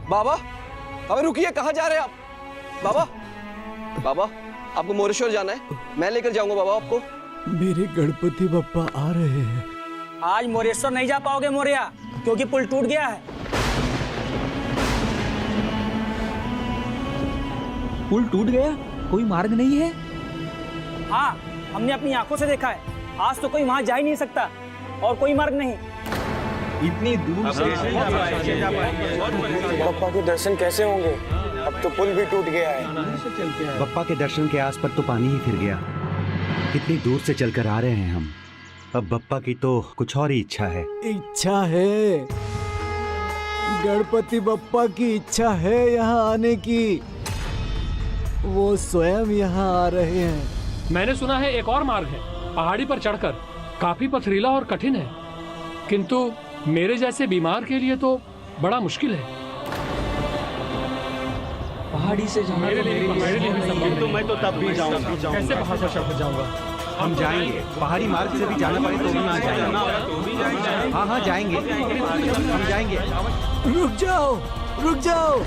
बाबा, अबे रुकिए, कहाँ जा रहे हैं आप? बाबा, बाबा, आपको मोरेश्वर जाना है, मैं लेकर जाऊंगा बाबा आपको। मेरे गणपति बप्पा आ रहे हैं। आज मोरेश्वर नहीं जा पाओगे मोरिया, क्योंकि पुल टूट गया है। पुल टूट गया? कोई मार्ग नहीं है? हाँ, हमने अपनी आंखों से देखा है। आज तो कोई वहाँ जा ही नहीं सकता और कोई मार्ग नहीं। इतनी दूर से बप्पा के दर्शन कैसे होंगे? अब तो पुल भी टूट गया है। बप्पा के दर्शन के आस पर तो पानी ही फिर गया। कितनी दूर से चलकर आ रहे हैं हम। अब बप्पा की तो कुछ और ही इच्छा है। इच्छा है, गणपति बप्पा की इच्छा है यहाँ आने की। वो स्वयं यहाँ आ रहे हैं। मैंने सुना है एक और मार्ग है, पहाड़ी पर चढ़कर। काफी पथरीला और कठिन है, किंतु मेरे जैसे बीमार के लिए तो बड़ा मुश्किल है। पहाड़ी से जाना तो मैं तो तब भी जाऊंगा। कैसे पहाड़ पर चढ़ जाऊंगा? हम जाएंगे, पहाड़ी मार्ग से भी जाना पड़े तो भी हम जाएंगे। हाँ हाँ जाएंगे, हम जाएंगे। रुक जाओ, रुक जाओ।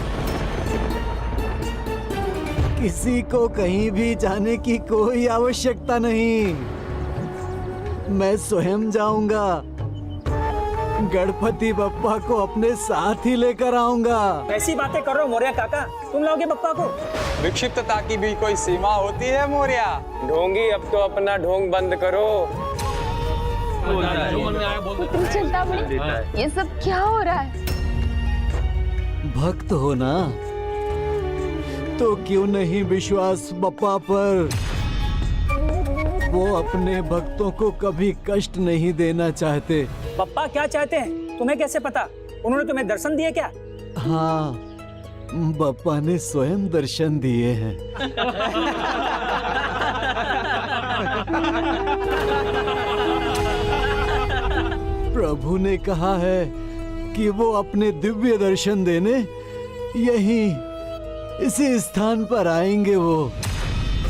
किसी को कहीं भी जाने की कोई आवश्यकता नहीं। मैं स्वयं जाऊंगा। गणपति बप्पा को अपने साथ ही लेकर आऊंगा। ऐसी बातें कर रहे हो मोरिया काका, तुम लाओगे बप्पा को? विक्षिप्तता की भी कोई सीमा होती है मोरिया। ढोंगी, अब तो अपना ढोंग बंद करो। पुत्री चिंतामणि, ये सब क्या हो रहा है? भक्त हो ना, तो क्यों नहीं विश्वास बप्पा पर? वो अपने भक्तों को कभी कष्ट नहीं देना चाहते। बप्पा क्या चाहते हैं तुम्हें कैसे पता? उन्होंने तुम्हें दर्शन दिए क्या? हाँ, बप्पा ने स्वयं दर्शन दिए हैं। प्रभु ने कहा है कि वो अपने दिव्य दर्शन देने यहीं इसी स्थान पर आएंगे। वो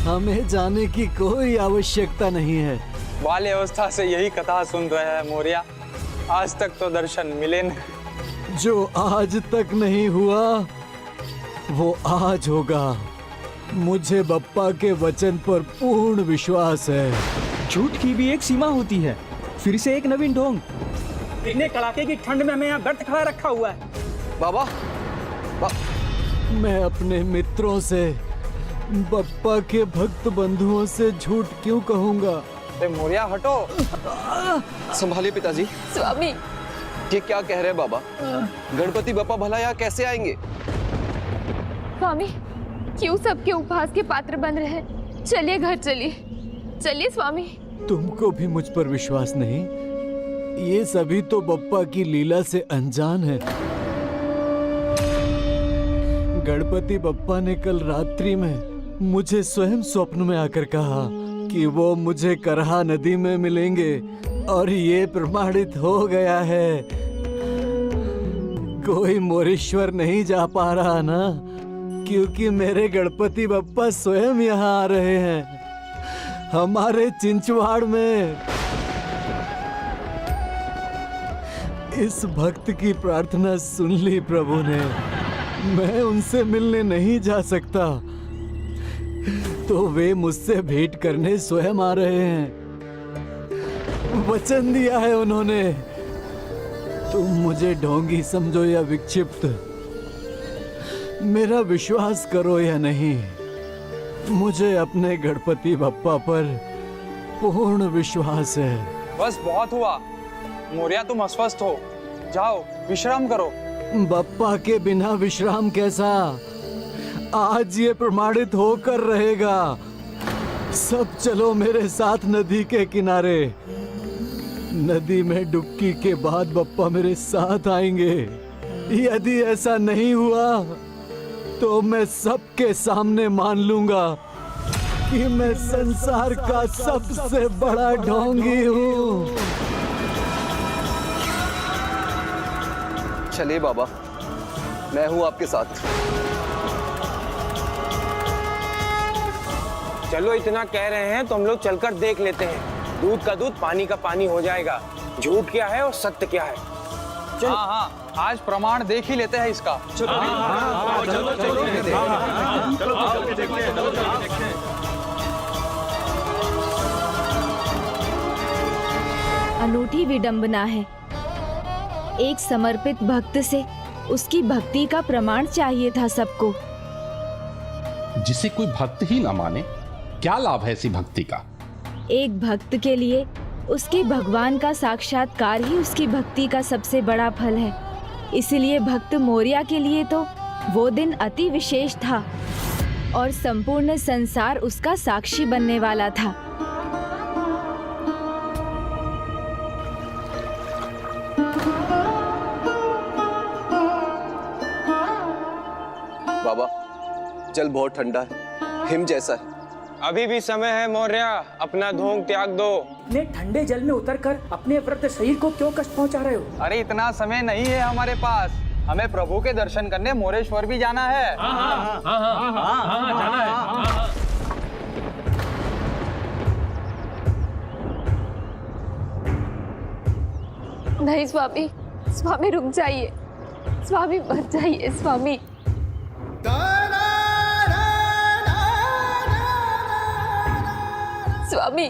हमें जाने की कोई आवश्यकता नहीं है। बाल्य अवस्था से यही कथा सुन रहे हैं मोरिया, आज तक तो दर्शन मिले नहीं। जो आज तक नहीं हुआ वो आज होगा। मुझे बप्पा के वचन पर पूर्ण विश्वास है। झूठ की भी एक सीमा होती है। फिर से एक नवीन ढोंग। इतने कड़ाके की ठंड में हमें यहाँ व्यर्थ खड़ा रखा हुआ है। बाबा, मैं अपने मित्रों से, बप्पा के भक्त बंधुओं से झूठ क्यों कहूँगा? मोरिया हटो। संभालिए पिताजी। स्वामी, ये क्या कह रहे हैं बाबा? गणपति बप्पा भला यहाँ कैसे आएंगे? स्वामी, क्यों सबके उपहास के पात्र बन रहे हैं? चलिए घर चलिए, चलिए स्वामी। तुमको भी मुझ पर विश्वास नहीं? ये सभी तो बप्पा की लीला से अनजान है। गणपति बप्पा ने कल रात्रि में मुझे स्वयं स्वप्न में आकर कहा कि वो मुझे करहा नदी में मिलेंगे, और ये प्रमाणित हो गया है। कोई मोरेश्वर नहीं जा पा रहा ना, क्योंकि मेरे गणपति बप्पा स्वयं यहाँ आ रहे हैं, हमारे चिंचवाड़ में। इस भक्त की प्रार्थना सुन ली प्रभु ने। मैं उनसे मिलने नहीं जा सकता, तो वे मुझसे भेंट करने स्वयं आ रहे हैं। वचन दिया है उन्होंने। तुम मुझे ढोंगी समझो या विक्षिप्त, मेरा विश्वास करो या नहीं, मुझे अपने गणपति बप्पा पर पूर्ण विश्वास है। बस बहुत हुआ मोरिया, तुम अस्वस्थ हो, जाओ विश्राम करो। बप्पा के बिना विश्राम कैसा? आज ये प्रमाणित होकर रहेगा। सब चलो मेरे साथ नदी के किनारे। नदी में डुबकी के बाद बप्पा मेरे साथ आएंगे। यदि ऐसा नहीं हुआ तो मैं सबके सामने मान लूंगा कि मैं संसार का सबसे बड़ा ढोंगी हूँ। चलिए बाबा, मैं हूँ आपके साथ। चलो, इतना कह रहे हैं तो हम लोग चलकर देख लेते हैं। दूध का दूध, पानी का पानी हो जाएगा। झूठ क्या है और सत्य क्या है। हाँ हाँ, आज प्रमाण देख ही लेते हैं इसका। अनूठी विडंबना है। एक समर्पित भक्त से उसकी भक्ति का प्रमाण चाहिए था सबको। जिसे कोई भक्त ही ना माने, क्या लाभ है ऐसी भक्ति का? एक भक्त के लिए उसके भगवान का साक्षात्कार ही उसकी भक्ति का सबसे बड़ा फल है। इसलिए भक्त मोरिया के लिए तो वो दिन अति विशेष था और संपूर्ण संसार उसका साक्षी बनने वाला था। बाबा, जल बहुत ठंडा है, हिम जैसा है। अभी भी समय है मौर्या, अपना ढोंग त्याग दो। इतने ठंडे जल में उतरकर अपने वृद्ध शरीर को क्यों कष्ट पहुंचा रहे हो? अरे इतना समय नहीं है हमारे पास, हमें प्रभु के दर्शन करने मोरेश्वर भी जाना है। जाना है। नहीं स्वामी, स्वामी रुक जाइए, स्वामी मत जाइए स्वामी। स्वामी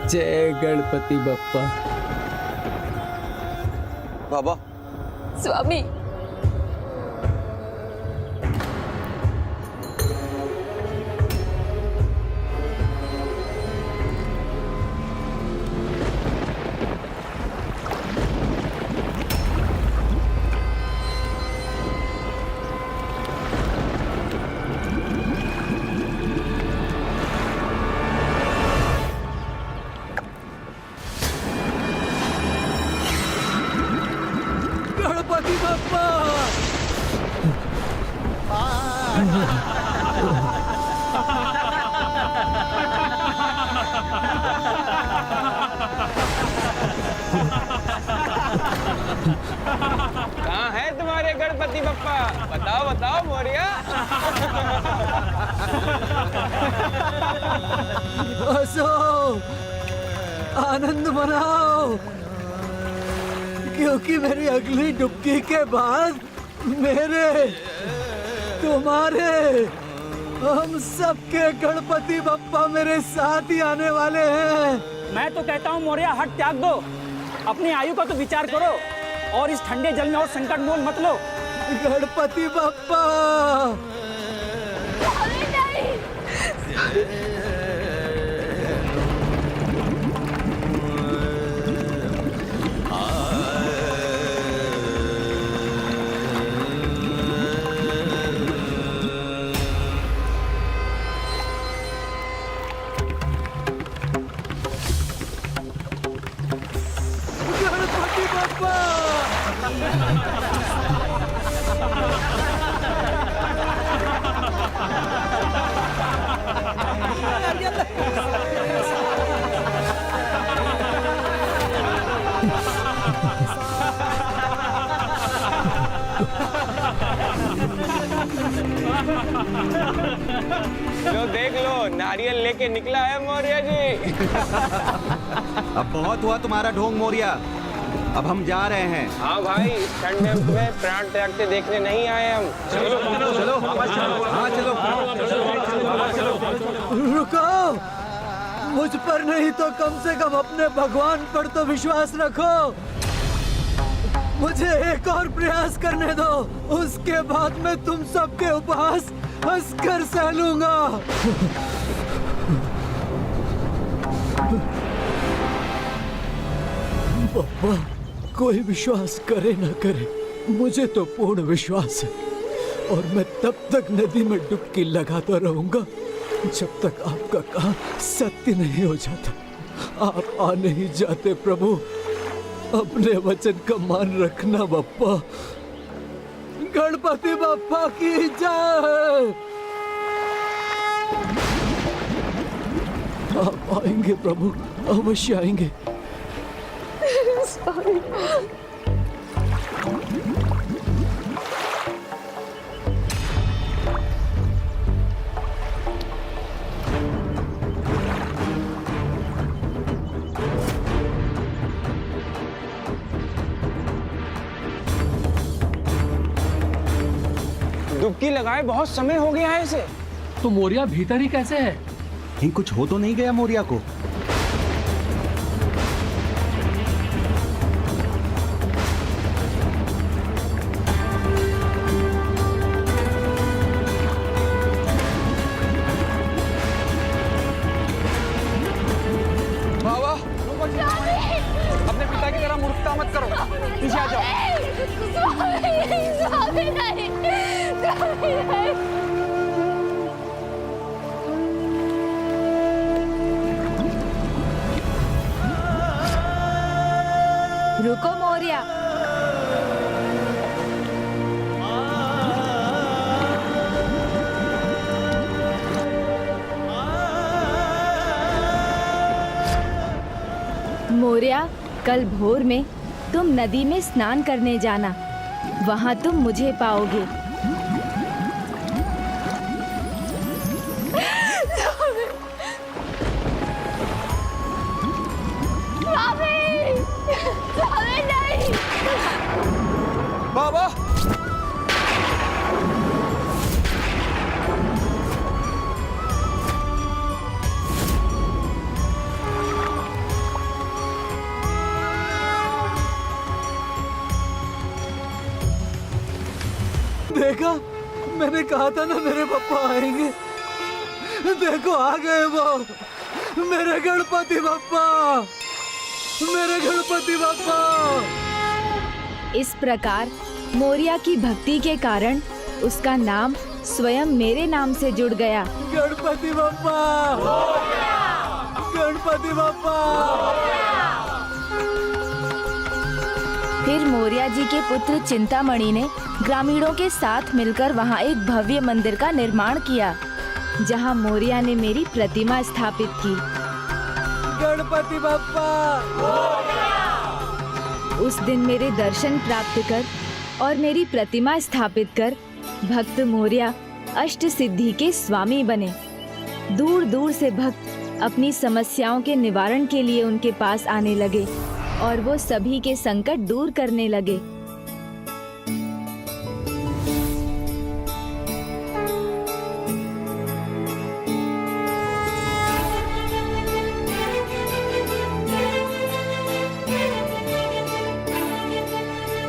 जय गणपति बप्पा। बाबा, स्वामी गणपति बप्पा। कहाँ है तुम्हारे गणपति बप्पा? बताओ बताओ मौर्या। हंसो, आनंद मनाओ, क्योंकि मेरी अगली डुबकी के बाद मेरे, तुम्हारे, हम सबके गणपति बप्पा मेरे साथ ही आने वाले हैं। मैं तो कहता हूँ मौर्या, हट त्याग दो, अपनी आयु का तो विचार करो और इस ठंडे जल में और संकट मोल मत लो। गणपति बप्पा। गणपति बप्पा। लो देख लो, नारियल लेके निकला है मौर्या जी। अब बहुत हुआ तुम्हारा ढोंग मोरिया, अब हम जा रहे हैं। हाँ भाई, इस ठंडे में प्राण त्यागते देखने नहीं आए हम। चलो चलो चलो, हाँ चलो। रुको, मुझ पर नहीं तो कम से कम अपने भगवान पर तो विश्वास रखो। मुझे एक और प्रयास करने दो, उसके बाद मैं तुम सबके उपहास हंसकर सह लूंगा। पापा, कोई विश्वास करे ना करे, मुझे तो पूर्ण विश्वास है और मैं तब तक नदी में डुबकी लगाता रहूंगा जब तक आपका कहा सत्य नहीं हो जाता। आप आ नहीं जाते प्रभु, अपने वचन का मान रखना बप्पा। गणपति बप्पा की जय। आप आएंगे प्रभु, अवश्य आएंगे। स्वामी डुबकी लगाए बहुत समय हो गया है इसे। तो मोरिया भीतर ही कैसे है? कहीं कुछ हो तो नहीं गया मोरिया को? बाबा अपने पिता की तरह मूर्खता मत करो, पीछे आ जाओ। स्वामी नहीं, स्वामी नहीं। रुको मोरिया। मोरिया, कल भोर में तुम नदी में स्नान करने जाना, वहां तुम मुझे पाओगे। स्वामी नहीं। बाबा देखा, मैंने कहा था ना मेरे पापा आएंगे। देखो आ गए वो, मेरे गणपति बप्पा, मेरे गणपति बप्पा। इस प्रकार मोरिया की भक्ति के कारण उसका नाम स्वयं मेरे नाम से जुड़ गया। गणपति बप्पा, गणपति बप्पा। फिर मोरिया जी के पुत्र चिंतामणि ने ग्रामीणों के साथ मिलकर वहां एक भव्य मंदिर का निर्माण किया, जहां मोरिया ने मेरी प्रतिमा स्थापित की। गणपति बप्पा। उस दिन मेरे दर्शन प्राप्त कर और मेरी प्रतिमा स्थापित कर भक्त मोरिया अष्ट सिद्धि के स्वामी बने। दूर दूर से भक्त अपनी समस्याओं के निवारण के लिए उनके पास आने लगे और वो सभी के संकट दूर करने लगे।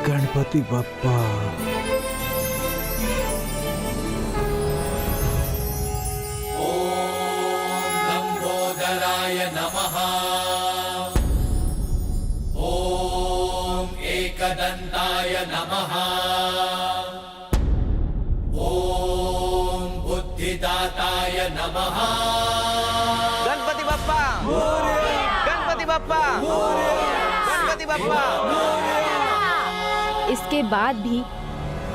गणपति बप्पा। लंबोदराय नमः। ओम एकदंताय नमः। ओम बुद्धिदाताय नमः। गणपति बप्पा, गणपति बप्पा, गणपति बप्पा। इसके बाद भी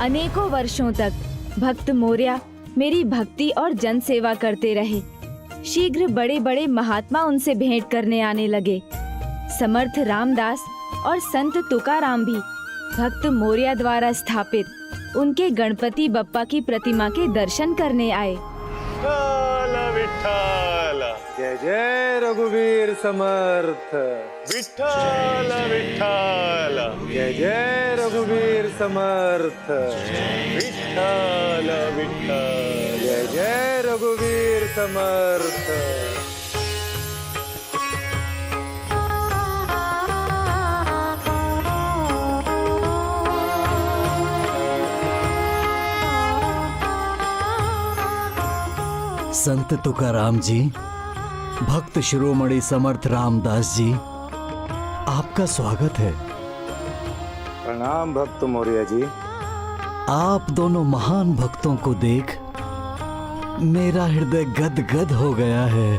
अनेकों वर्षों तक भक्त मोरिया मेरी भक्ति और जन सेवा करते रहे। शीघ्र बड़े बड़े महात्मा उनसे भेंट करने आने लगे। समर्थ रामदास और संत तुकाराम भी भक्त मोरिया द्वारा स्थापित उनके गणपति बप्पा की प्रतिमा के दर्शन करने आए। जय जय रघुवीर समर्थ। विठ्ठल विठ्ठल। जय जय रघुवीर समर्थ। विठ्ठल विठ्ठल। जय जय रघुवीर समर्थ। संत तुकाराम जी, भक्त शिरोमणि समर्थ रामदास जी, आपका स्वागत है। प्रणाम भक्त मोरिया जी। आप दोनों महान भक्तों को देख मेरा हृदय गदगद हो गया है।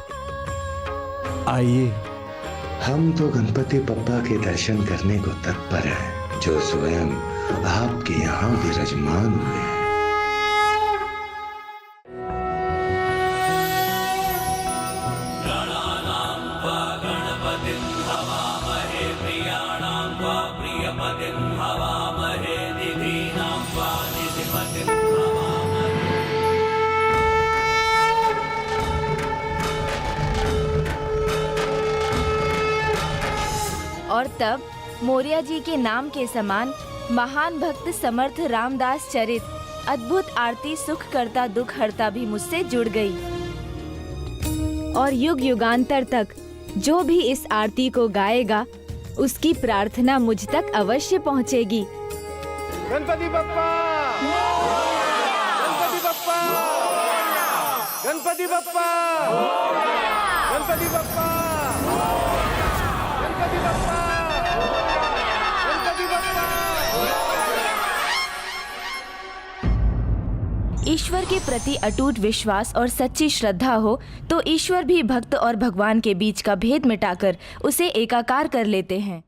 आइए। हम तो गणपति बप्पा के दर्शन करने को तत्पर हैं, जो स्वयं आपके यहाँ विराजमान हुए हैं। और तब मोरिया जी के नाम के समान महान भक्त समर्थ रामदास चरित अद्भुत आरती सुख करता दुख हरता भी मुझसे जुड़ गई और युग युगांतर तक जो भी इस आरती को गाएगा उसकी प्रार्थना मुझ तक अवश्य पहुंचेगी। गणपति बप्पा, गणपति बप्पा, गणपति बप्पा, गणपति बप्पा, गणपति बप्पा, गणपति बप्पा। ईश्वर के प्रति अटूट विश्वास और सच्ची श्रद्धा हो तो ईश्वर भी भक्त और भगवान के बीच का भेद मिटाकर उसे एकाकार कर लेते हैं।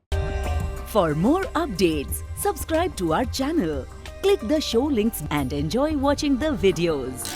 For more updates, subscribe to our channel, click the show links and enjoy watching the videos.